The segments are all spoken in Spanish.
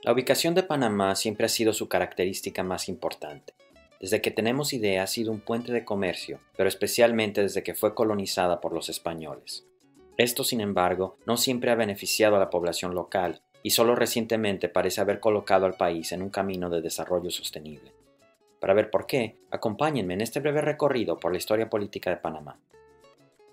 La ubicación de Panamá siempre ha sido su característica más importante. Desde que tenemos idea ha sido un puente de comercio, pero especialmente desde que fue colonizada por los españoles. Esto, sin embargo, no siempre ha beneficiado a la población local y solo recientemente parece haber colocado al país en un camino de desarrollo sostenible. Para ver por qué, acompáñenme en este breve recorrido por la historia política de Panamá.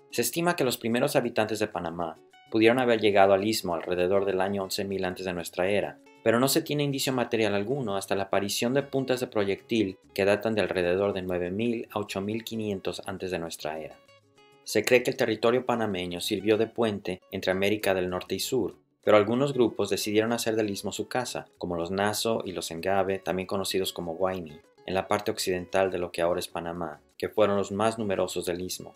Se estima que los primeros habitantes de Panamá pudieron haber llegado al istmo alrededor del año 11.000 antes de nuestra era, pero no se tiene indicio material alguno hasta la aparición de puntas de proyectil que datan de alrededor de 9.000 a 8.500 antes de nuestra era. Se cree que el territorio panameño sirvió de puente entre América del Norte y Sur, pero algunos grupos decidieron hacer del istmo su casa, como los Naso y los Engabe, también conocidos como Guayni, en la parte occidental de lo que ahora es Panamá, que fueron los más numerosos del istmo.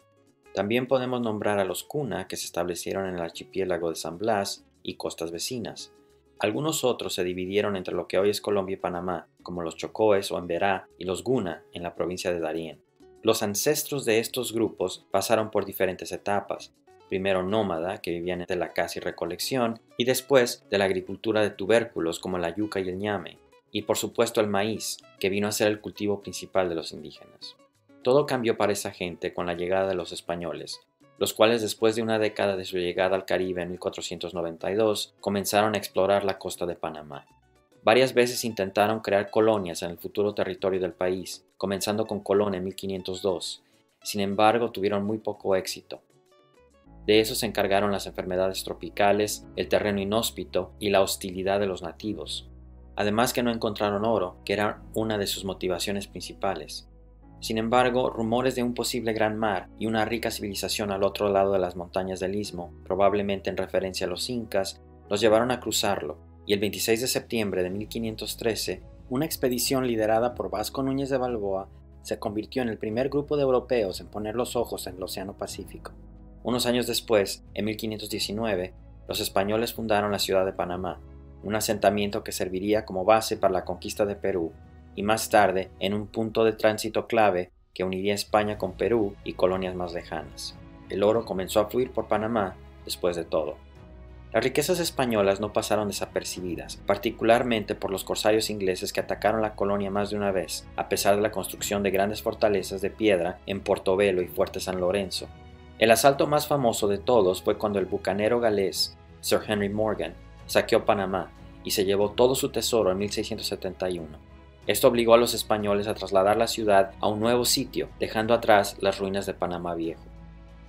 También podemos nombrar a los Cuna, que se establecieron en el archipiélago de San Blas y costas vecinas. Algunos otros se dividieron entre lo que hoy es Colombia y Panamá, como los Chocoes o Emberá, y los Guna, en la provincia de Darién. Los ancestros de estos grupos pasaron por diferentes etapas, primero nómada, que vivían de la caza y recolección, y después de la agricultura de tubérculos como la yuca y el ñame, y por supuesto el maíz, que vino a ser el cultivo principal de los indígenas. Todo cambió para esa gente con la llegada de los españoles, los cuales después de una década de su llegada al Caribe en 1492 comenzaron a explorar la costa de Panamá. Varias veces intentaron crear colonias en el futuro territorio del país, comenzando con Colón en 1502. Sin embargo, tuvieron muy poco éxito. De eso se encargaron las enfermedades tropicales, el terreno inhóspito y la hostilidad de los nativos. Además que no encontraron oro, que era una de sus motivaciones principales. Sin embargo, rumores de un posible gran mar y una rica civilización al otro lado de las montañas del istmo, probablemente en referencia a los incas, los llevaron a cruzarlo, y el 26 de septiembre de 1513, una expedición liderada por Vasco Núñez de Balboa se convirtió en el primer grupo de europeos en poner los ojos en el Océano Pacífico. Unos años después, en 1519, los españoles fundaron la ciudad de Panamá, un asentamiento que serviría como base para la conquista de Perú, y más tarde en un punto de tránsito clave que uniría España con Perú y colonias más lejanas. El oro comenzó a fluir por Panamá después de todo. Las riquezas españolas no pasaron desapercibidas, particularmente por los corsarios ingleses que atacaron la colonia más de una vez, a pesar de la construcción de grandes fortalezas de piedra en Portobelo y Fuerte San Lorenzo. El asalto más famoso de todos fue cuando el bucanero galés Sir Henry Morgan saqueó Panamá y se llevó todo su tesoro en 1671. Esto obligó a los españoles a trasladar la ciudad a un nuevo sitio, dejando atrás las ruinas de Panamá Viejo.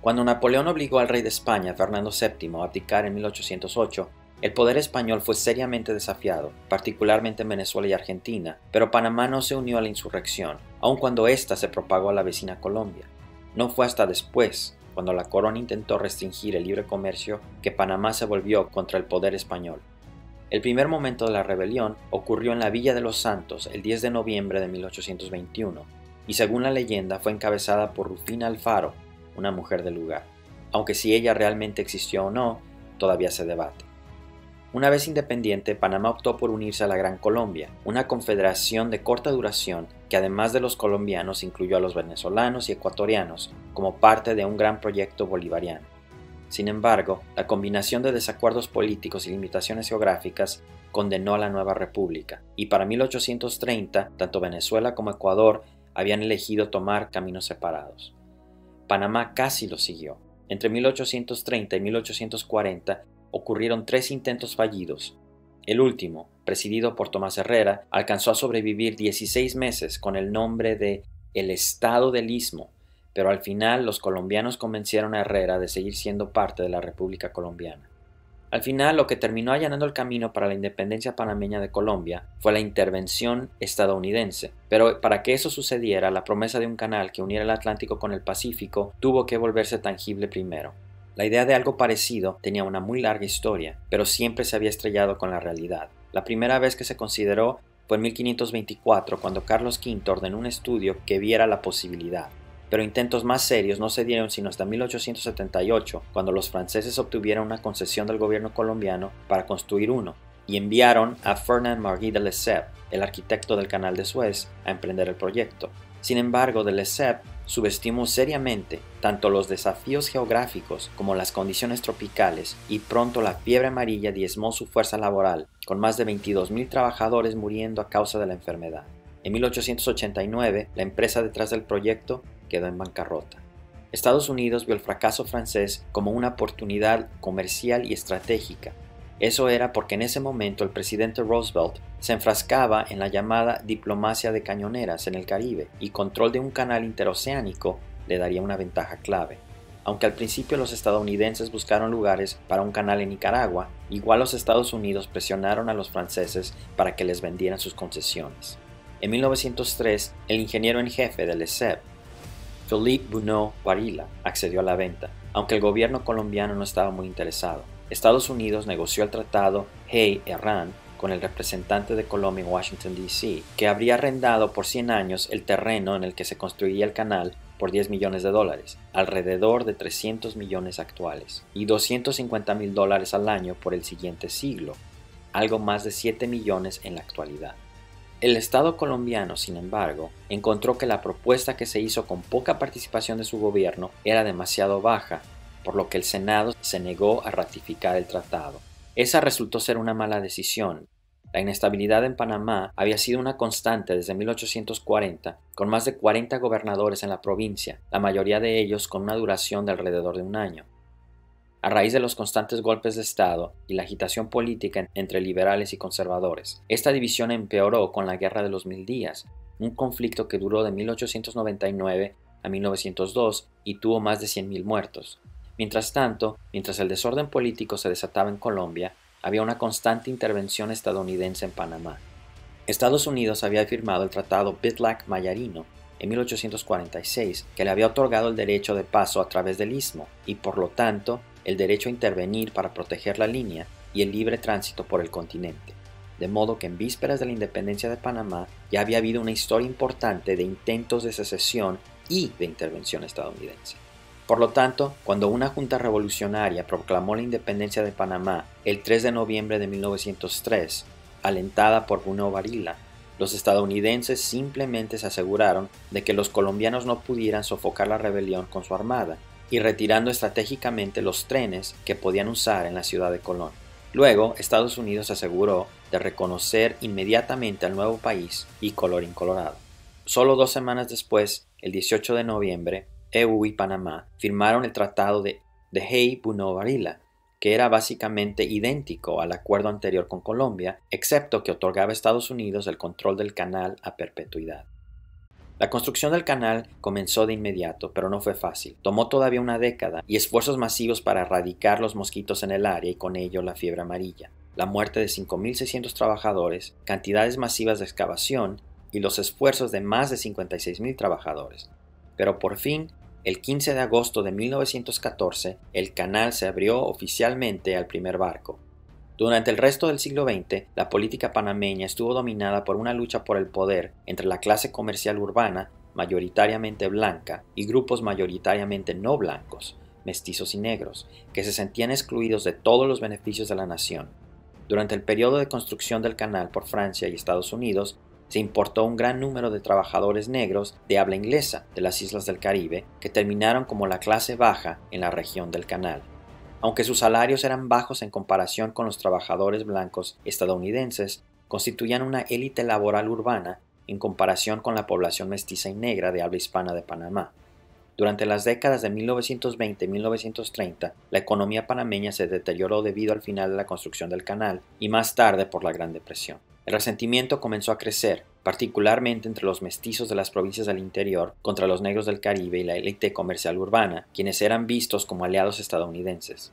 Cuando Napoleón obligó al rey de España, Fernando VII, a abdicar en 1808, el poder español fue seriamente desafiado, particularmente en Venezuela y Argentina, pero Panamá no se unió a la insurrección, aun cuando ésta se propagó a la vecina Colombia. No fue hasta después, cuando la corona intentó restringir el libre comercio, que Panamá se volvió contra el poder español. El primer momento de la rebelión ocurrió en la Villa de los Santos el 10 de noviembre de 1821, y según la leyenda fue encabezada por Rufina Alfaro, una mujer del lugar, aunque si ella realmente existió o no, todavía se debate. Una vez independiente, Panamá optó por unirse a la Gran Colombia, una confederación de corta duración que además de los colombianos incluyó a los venezolanos y ecuatorianos como parte de un gran proyecto bolivariano. Sin embargo, la combinación de desacuerdos políticos y limitaciones geográficas condenó a la nueva república, y para 1830 tanto Venezuela como Ecuador habían elegido tomar caminos separados. Panamá casi lo siguió. Entre 1830 y 1840 ocurrieron 3 intentos fallidos. El último, presidido por Tomás Herrera, alcanzó a sobrevivir 16 meses con el nombre de el Estado del Istmo, pero al final los colombianos convencieron a Herrera de seguir siendo parte de la República Colombiana. Al final, lo que terminó allanando el camino para la independencia panameña de Colombia fue la intervención estadounidense, pero para que eso sucediera, la promesa de un canal que uniera el Atlántico con el Pacífico tuvo que volverse tangible primero. La idea de algo parecido tenía una muy larga historia, pero siempre se había estrellado con la realidad. La primera vez que se consideró fue en 1524, cuando Carlos V ordenó un estudio que viera la posibilidad. Pero intentos más serios no se dieron sino hasta 1878, cuando los franceses obtuvieron una concesión del gobierno colombiano para construir uno, y enviaron a Fernand Marguis de Lesseps, el arquitecto del Canal de Suez, a emprender el proyecto. Sin embargo, de Lesseps subestimó seriamente tanto los desafíos geográficos como las condiciones tropicales y pronto la fiebre amarilla diezmó su fuerza laboral, con más de 22.000 trabajadores muriendo a causa de la enfermedad. En 1889, la empresa detrás del proyecto quedó en bancarrota. Estados Unidos vio el fracaso francés como una oportunidad comercial y estratégica. Eso era porque en ese momento el presidente Roosevelt se enfrascaba en la llamada diplomacia de cañoneras en el Caribe y control de un canal interoceánico le daría una ventaja clave. Aunque al principio los estadounidenses buscaron lugares para un canal en Nicaragua, igual los Estados Unidos presionaron a los franceses para que les vendieran sus concesiones. En 1903, el ingeniero en jefe del ESEP, Philippe Bunau Varilla, accedió a la venta, aunque el gobierno colombiano no estaba muy interesado. Estados Unidos negoció el tratado Hay-Herrán con el representante de Colombia en Washington, D.C., que habría arrendado por 100 años el terreno en el que se construiría el canal por $10 millones, alrededor de 300 millones actuales, y $250.000 al año por el siguiente siglo, algo más de 7 millones en la actualidad. El Estado colombiano, sin embargo, encontró que la propuesta que se hizo con poca participación de su gobierno era demasiado baja, por lo que el Senado se negó a ratificar el tratado. Esa resultó ser una mala decisión. La inestabilidad en Panamá había sido una constante desde 1840, con más de 40 gobernadores en la provincia, la mayoría de ellos con una duración de alrededor de un año. A raíz de los constantes golpes de Estado y la agitación política entre liberales y conservadores, esta división empeoró con la Guerra de los Mil Días, un conflicto que duró de 1899 a 1902 y tuvo más de 100.000 muertos. Mientras tanto, mientras el desorden político se desataba en Colombia, había una constante intervención estadounidense en Panamá. Estados Unidos había firmado el tratado Bitlack-Mayarino en 1846, que le había otorgado el derecho de paso a través del istmo y, por lo tanto, el derecho a intervenir para proteger la línea y el libre tránsito por el continente. De modo que en vísperas de la independencia de Panamá ya había habido una historia importante de intentos de secesión y de intervención estadounidense. Por lo tanto, cuando una junta revolucionaria proclamó la independencia de Panamá el 3 de noviembre de 1903, alentada por Bunau Varilla, los estadounidenses simplemente se aseguraron de que los colombianos no pudieran sofocar la rebelión con su armada y retirando estratégicamente los trenes que podían usar en la ciudad de Colón. Luego, Estados Unidos se aseguró de reconocer inmediatamente al nuevo país y colorín colorado. Solo 2 semanas después, el 18 de noviembre, EU y Panamá firmaron el tratado de Hay-Bunau Varilla, que era básicamente idéntico al acuerdo anterior con Colombia, excepto que otorgaba a Estados Unidos el control del canal a perpetuidad. La construcción del canal comenzó de inmediato, pero no fue fácil. Tomó todavía una década y esfuerzos masivos para erradicar los mosquitos en el área y con ello la fiebre amarilla, la muerte de 5.600 trabajadores, cantidades masivas de excavación y los esfuerzos de más de 56.000 trabajadores. Pero por fin, el 15 de agosto de 1914, el canal se abrió oficialmente al primer barco. Durante el resto del siglo XX, la política panameña estuvo dominada por una lucha por el poder entre la clase comercial urbana, mayoritariamente blanca, y grupos mayoritariamente no blancos, mestizos y negros, que se sentían excluidos de todos los beneficios de la nación. Durante el periodo de construcción del canal por Francia y Estados Unidos, se importó un gran número de trabajadores negros de habla inglesa de las islas del Caribe que terminaron como la clase baja en la región del canal. Aunque sus salarios eran bajos en comparación con los trabajadores blancos estadounidenses, constituían una élite laboral urbana en comparación con la población mestiza y negra de habla hispana de Panamá. Durante las décadas de 1920 y 1930, la economía panameña se deterioró debido al final de la construcción del canal y más tarde por la Gran Depresión. El resentimiento comenzó a crecer, particularmente entre los mestizos de las provincias del interior contra los negros del Caribe y la élite comercial urbana, quienes eran vistos como aliados estadounidenses.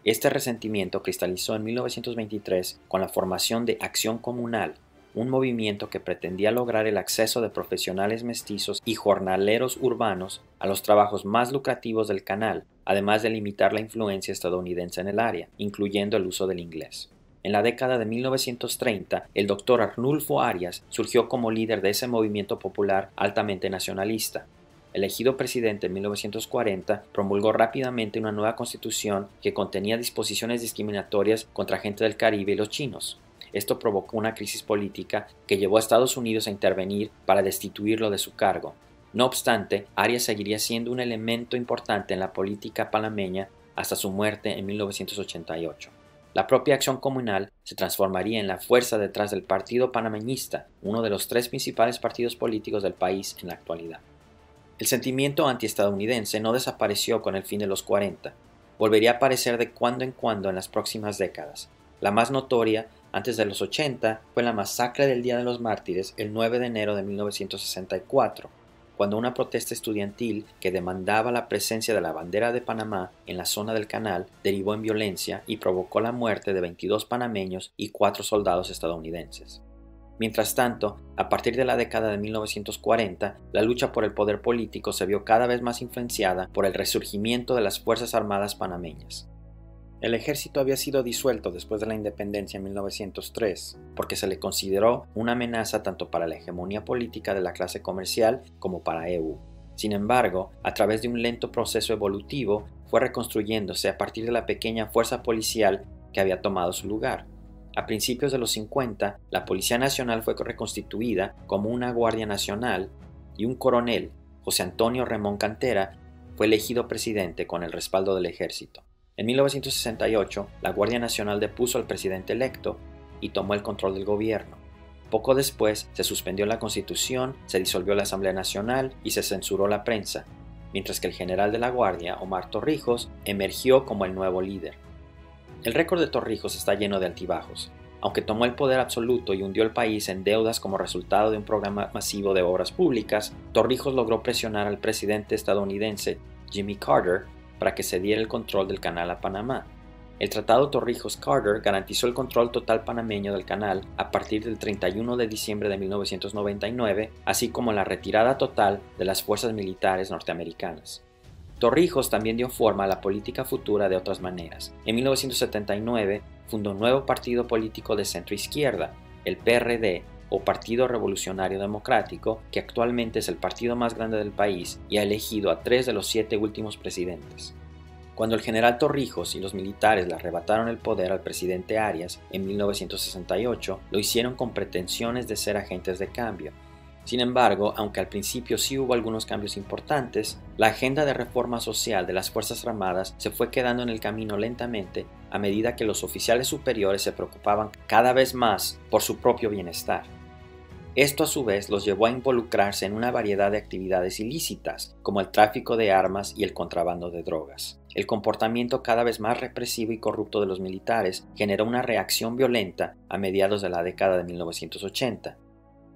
Este resentimiento cristalizó en 1923 con la formación de Acción Comunal, un movimiento que pretendía lograr el acceso de profesionales mestizos y jornaleros urbanos a los trabajos más lucrativos del canal, además de limitar la influencia estadounidense en el área, incluyendo el uso del inglés. En la década de 1930, el doctor Arnulfo Arias surgió como líder de ese movimiento popular altamente nacionalista. Elegido presidente en 1940, promulgó rápidamente una nueva constitución que contenía disposiciones discriminatorias contra gente del Caribe y los chinos. Esto provocó una crisis política que llevó a Estados Unidos a intervenir para destituirlo de su cargo. No obstante, Arias seguiría siendo un elemento importante en la política panameña hasta su muerte en 1988. La propia Acción Comunal se transformaría en la fuerza detrás del Partido Panameñista, uno de los tres principales partidos políticos del país en la actualidad. El sentimiento antiestadounidense no desapareció con el fin de los 40, volvería a aparecer de cuando en cuando en las próximas décadas. La más notoria, antes de los 80, fue la masacre del Día de los Mártires el 9 de enero de 1964, cuando una protesta estudiantil que demandaba la presencia de la bandera de Panamá en la zona del canal derivó en violencia y provocó la muerte de 22 panameños y 4 soldados estadounidenses. Mientras tanto, a partir de la década de 1940, la lucha por el poder político se vio cada vez más influenciada por el resurgimiento de las Fuerzas Armadas panameñas. El ejército había sido disuelto después de la independencia en 1903, porque se le consideró una amenaza tanto para la hegemonía política de la clase comercial como para EU. Sin embargo, a través de un lento proceso evolutivo, fue reconstruyéndose a partir de la pequeña fuerza policial que había tomado su lugar. A principios de los 50, la Policía Nacional fue reconstituida como una Guardia Nacional y un coronel, José Antonio Remón Cantera, fue elegido presidente con el respaldo del ejército. En 1968, la Guardia Nacional depuso al presidente electo y tomó el control del gobierno. Poco después, se suspendió la Constitución, se disolvió la Asamblea Nacional y se censuró la prensa, mientras que el general de la Guardia, Omar Torrijos, emergió como el nuevo líder. El récord de Torrijos está lleno de altibajos. Aunque tomó el poder absoluto y hundió el país en deudas como resultado de un programa masivo de obras públicas, Torrijos logró presionar al presidente estadounidense Jimmy Carter para que se diera el control del canal a Panamá. El Tratado Torrijos-Carter garantizó el control total panameño del canal a partir del 31 de diciembre de 1999, así como la retirada total de las fuerzas militares norteamericanas. Torrijos también dio forma a la política futura de otras maneras. En 1979 fundó un nuevo partido político de centro-izquierda, el PRD, o Partido Revolucionario Democrático, que actualmente es el partido más grande del país y ha elegido a 3 de los 7 últimos presidentes. Cuando el general Torrijos y los militares le arrebataron el poder al presidente Arias en 1968, lo hicieron con pretensiones de ser agentes de cambio. Sin embargo, aunque al principio sí hubo algunos cambios importantes, la agenda de reforma social de las Fuerzas Armadas se fue quedando en el camino lentamente a medida que los oficiales superiores se preocupaban cada vez más por su propio bienestar. Esto a su vez los llevó a involucrarse en una variedad de actividades ilícitas, como el tráfico de armas y el contrabando de drogas. El comportamiento cada vez más represivo y corrupto de los militares generó una reacción violenta a mediados de la década de 1980.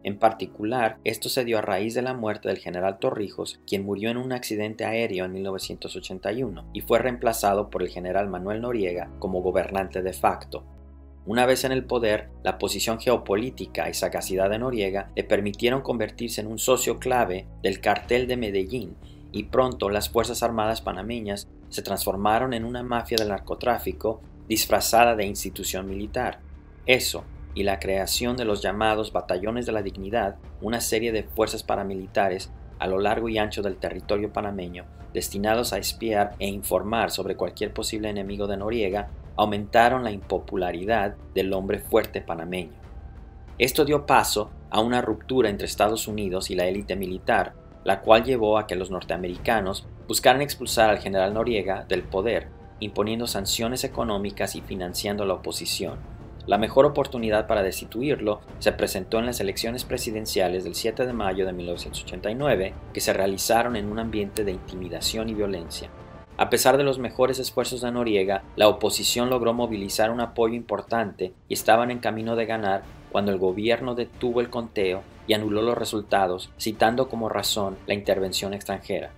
En particular, esto se dio a raíz de la muerte del general Torrijos, quien murió en un accidente aéreo en 1981 y fue reemplazado por el general Manuel Noriega como gobernante de facto. Una vez en el poder, la posición geopolítica y sagacidad de Noriega le permitieron convertirse en un socio clave del cartel de Medellín y pronto las Fuerzas Armadas panameñas se transformaron en una mafia del narcotráfico disfrazada de institución militar. Eso, y la creación de los llamados Batallones de la Dignidad, una serie de fuerzas paramilitares a lo largo y ancho del territorio panameño, destinados a espiar e informar sobre cualquier posible enemigo de Noriega, aumentaron la impopularidad del hombre fuerte panameño. Esto dio paso a una ruptura entre Estados Unidos y la élite militar, la cual llevó a que los norteamericanos buscaran expulsar al general Noriega del poder, imponiendo sanciones económicas y financiando la oposición. La mejor oportunidad para destituirlo se presentó en las elecciones presidenciales del 7 de mayo de 1989, que se realizaron en un ambiente de intimidación y violencia. A pesar de los mejores esfuerzos de Noriega, la oposición logró movilizar un apoyo importante y estaban en camino de ganar cuando el gobierno detuvo el conteo y anuló los resultados, citando como razón la intervención extranjera.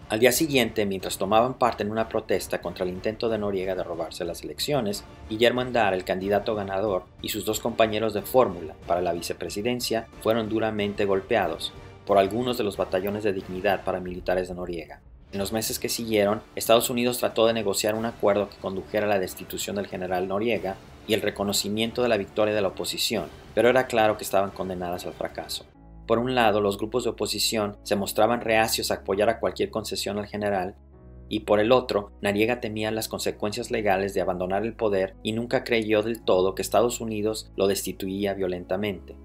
Al día siguiente, mientras tomaban parte en una protesta contra el intento de Noriega de robarse las elecciones, Guillermo Endara, el candidato ganador, y sus 2 compañeros de fórmula para la vicepresidencia fueron duramente golpeados por algunos de los batallones de dignidad paramilitares de Noriega. En los meses que siguieron, Estados Unidos trató de negociar un acuerdo que condujera a la destitución del general Noriega y el reconocimiento de la victoria de la oposición, pero era claro que estaban condenadas al fracaso. Por un lado, los grupos de oposición se mostraban reacios a apoyar a cualquier concesión al general, y por el otro, Noriega temía las consecuencias legales de abandonar el poder y nunca creyó del todo que Estados Unidos lo destituía violentamente.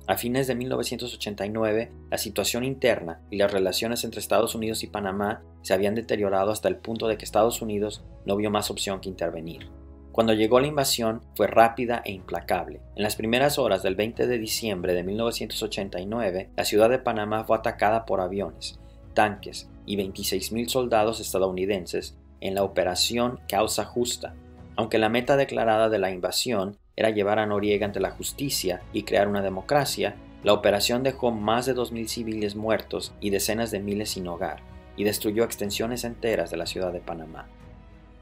A fines de 1989, la situación interna y las relaciones entre Estados Unidos y Panamá se habían deteriorado hasta el punto de que Estados Unidos no vio más opción que intervenir. Cuando llegó la invasión, fue rápida e implacable. En las primeras horas del 20 de diciembre de 1989, la ciudad de Panamá fue atacada por aviones, tanques y 26,000 soldados estadounidenses en la Operación Causa Justa. Aunque la meta declarada de la invasión era llevar a Noriega ante la justicia y crear una democracia, la operación dejó más de 2,000 civiles muertos y decenas de miles sin hogar, y destruyó extensiones enteras de la ciudad de Panamá.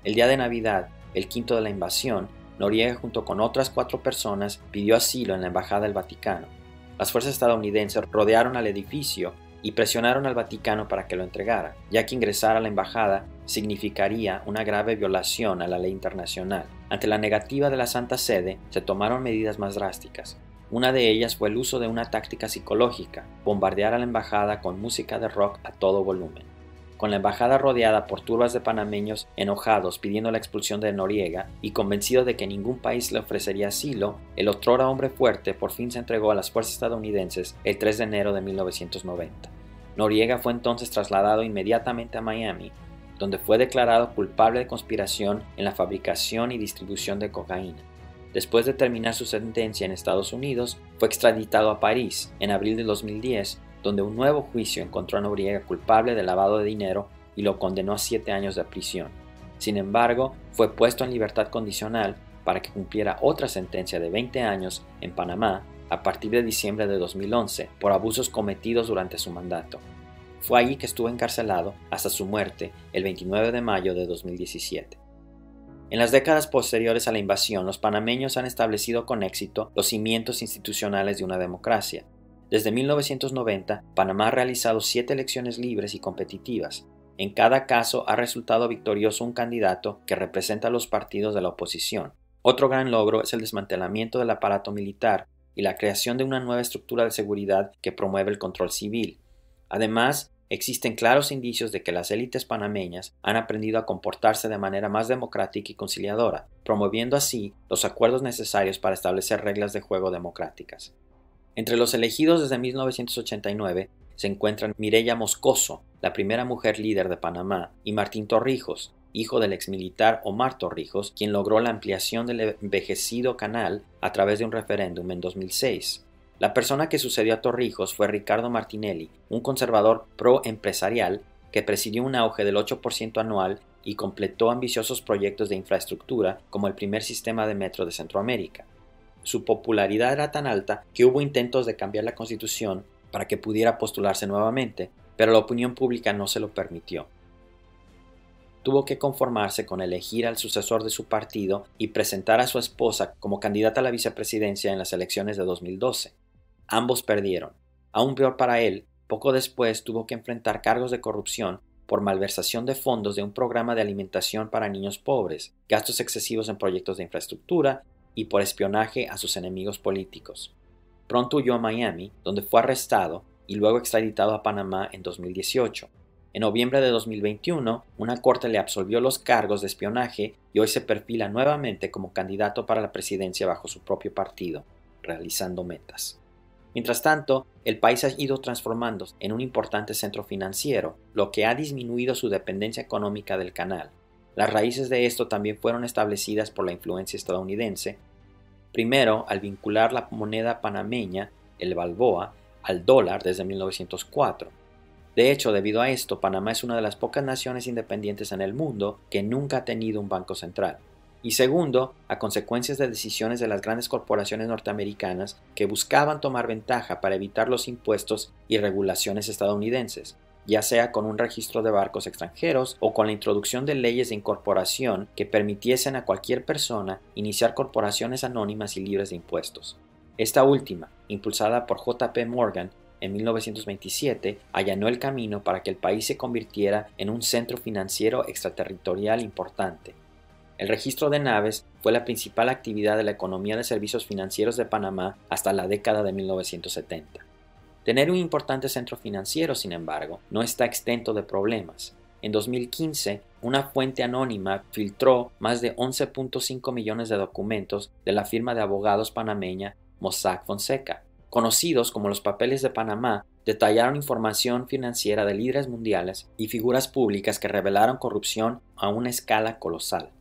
El día de Navidad, el quinto de la invasión, Noriega junto con otras 4 personas pidió asilo en la Embajada del Vaticano. Las fuerzas estadounidenses rodearon al edificio y presionaron al Vaticano para que lo entregara, ya que ingresar a la embajada significaría una grave violación a la ley internacional. Ante la negativa de la Santa Sede, se tomaron medidas más drásticas. Una de ellas fue el uso de una táctica psicológica, bombardear a la embajada con música de rock a todo volumen. Con la embajada rodeada por turbas de panameños enojados pidiendo la expulsión de Noriega y convencido de que ningún país le ofrecería asilo, el otrora hombre fuerte por fin se entregó a las fuerzas estadounidenses el 3 de enero de 1990. Noriega fue entonces trasladado inmediatamente a Miami, donde fue declarado culpable de conspiración en la fabricación y distribución de cocaína. Después de terminar su sentencia en Estados Unidos, fue extraditado a París en abril de 2010, donde un nuevo juicio encontró a Noriega culpable de lavado de dinero y lo condenó a 7 años de prisión. Sin embargo, fue puesto en libertad condicional para que cumpliera otra sentencia de 20 años en Panamá a partir de diciembre de 2011 por abusos cometidos durante su mandato. Fue allí que estuvo encarcelado hasta su muerte el 29 de mayo de 2017. En las décadas posteriores a la invasión, los panameños han establecido con éxito los cimientos institucionales de una democracia. Desde 1990, Panamá ha realizado 7 elecciones libres y competitivas. En cada caso ha resultado victorioso un candidato que representa a los partidos de la oposición. Otro gran logro es el desmantelamiento del aparato militar y la creación de una nueva estructura de seguridad que promueve el control civil. Además, existen claros indicios de que las élites panameñas han aprendido a comportarse de manera más democrática y conciliadora, promoviendo así los acuerdos necesarios para establecer reglas de juego democráticas. Entre los elegidos desde 1989 se encuentran Mireya Moscoso, la primera mujer líder de Panamá, y Martín Torrijos, hijo del exmilitar Omar Torrijos, quien logró la ampliación del envejecido canal a través de un referéndum en 2006. La persona que sucedió a Torrijos fue Ricardo Martinelli, un conservador pro-empresarial que presidió un auge del 8% anual y completó ambiciosos proyectos de infraestructura como el primer sistema de metro de Centroamérica. Su popularidad era tan alta que hubo intentos de cambiar la constitución para que pudiera postularse nuevamente, pero la opinión pública no se lo permitió. Tuvo que conformarse con elegir al sucesor de su partido y presentar a su esposa como candidata a la vicepresidencia en las elecciones de 2012. Ambos perdieron. Aún peor para él, poco después tuvo que enfrentar cargos de corrupción por malversación de fondos de un programa de alimentación para niños pobres, gastos excesivos en proyectos de infraestructura y por espionaje a sus enemigos políticos. Pronto huyó a Miami, donde fue arrestado y luego extraditado a Panamá en 2018. En noviembre de 2021, una corte le absolvió los cargos de espionaje y hoy se perfila nuevamente como candidato para la presidencia bajo su propio partido, realizando metas. Mientras tanto, el país ha ido transformándose en un importante centro financiero, lo que ha disminuido su dependencia económica del canal. Las raíces de esto también fueron establecidas por la influencia estadounidense, primero al vincular la moneda panameña, el balboa, al dólar desde 1904. De hecho, debido a esto, Panamá es una de las pocas naciones independientes en el mundo que nunca ha tenido un banco central. Y segundo, a consecuencias de decisiones de las grandes corporaciones norteamericanas que buscaban tomar ventaja para evitar los impuestos y regulaciones estadounidenses, ya sea con un registro de barcos extranjeros o con la introducción de leyes de incorporación que permitiesen a cualquier persona iniciar corporaciones anónimas y libres de impuestos. Esta última, impulsada por J.P. Morgan, en 1927 allanó el camino para que el país se convirtiera en un centro financiero extraterritorial importante. El registro de naves fue la principal actividad de la economía de servicios financieros de Panamá hasta la década de 1970. Tener un importante centro financiero, sin embargo, no está exento de problemas. En 2015, una fuente anónima filtró más de 11.5 millones de documentos de la firma de abogados panameña Mossack Fonseca, conocidos como los Papeles de Panamá, detallaron información financiera de líderes mundiales y figuras públicas que revelaron corrupción a una escala colosal.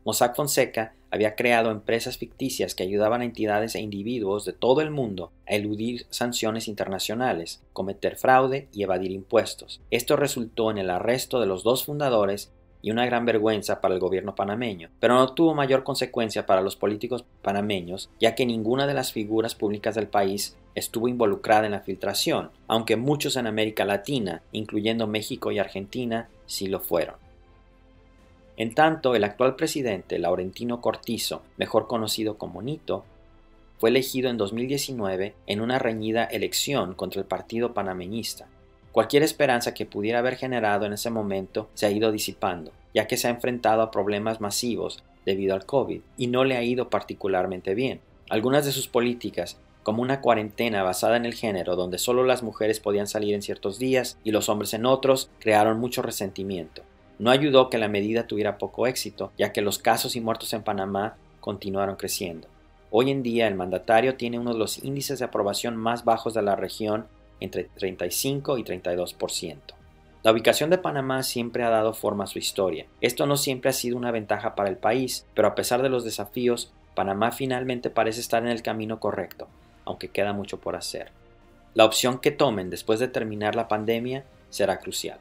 Mossack Fonseca había creado empresas ficticias que ayudaban a entidades e individuos de todo el mundo a eludir sanciones internacionales, cometer fraude y evadir impuestos. Esto resultó en el arresto de los dos fundadores y una gran vergüenza para el gobierno panameño, pero no tuvo mayor consecuencia para los políticos panameños, ya que ninguna de las figuras públicas del país estuvo involucrada en la filtración, aunque muchos en América Latina, incluyendo México y Argentina, sí lo fueron. En tanto, el actual presidente, Laurentino Cortizo, mejor conocido como Nito, fue elegido en 2019 en una reñida elección contra el partido panameñista. Cualquier esperanza que pudiera haber generado en ese momento se ha ido disipando, ya que se ha enfrentado a problemas masivos debido al COVID y no le ha ido particularmente bien. Algunas de sus políticas, como una cuarentena basada en el género donde solo las mujeres podían salir en ciertos días y los hombres en otros, crearon mucho resentimiento. No ayudó que la medida tuviera poco éxito, ya que los casos y muertos en Panamá continuaron creciendo. Hoy en día el mandatario tiene uno de los índices de aprobación más bajos de la región, entre 35 y 32%. La ubicación de Panamá siempre ha dado forma a su historia. Esto no siempre ha sido una ventaja para el país, pero a pesar de los desafíos, Panamá finalmente parece estar en el camino correcto, aunque queda mucho por hacer. La opción que tomen después de terminar la pandemia será crucial.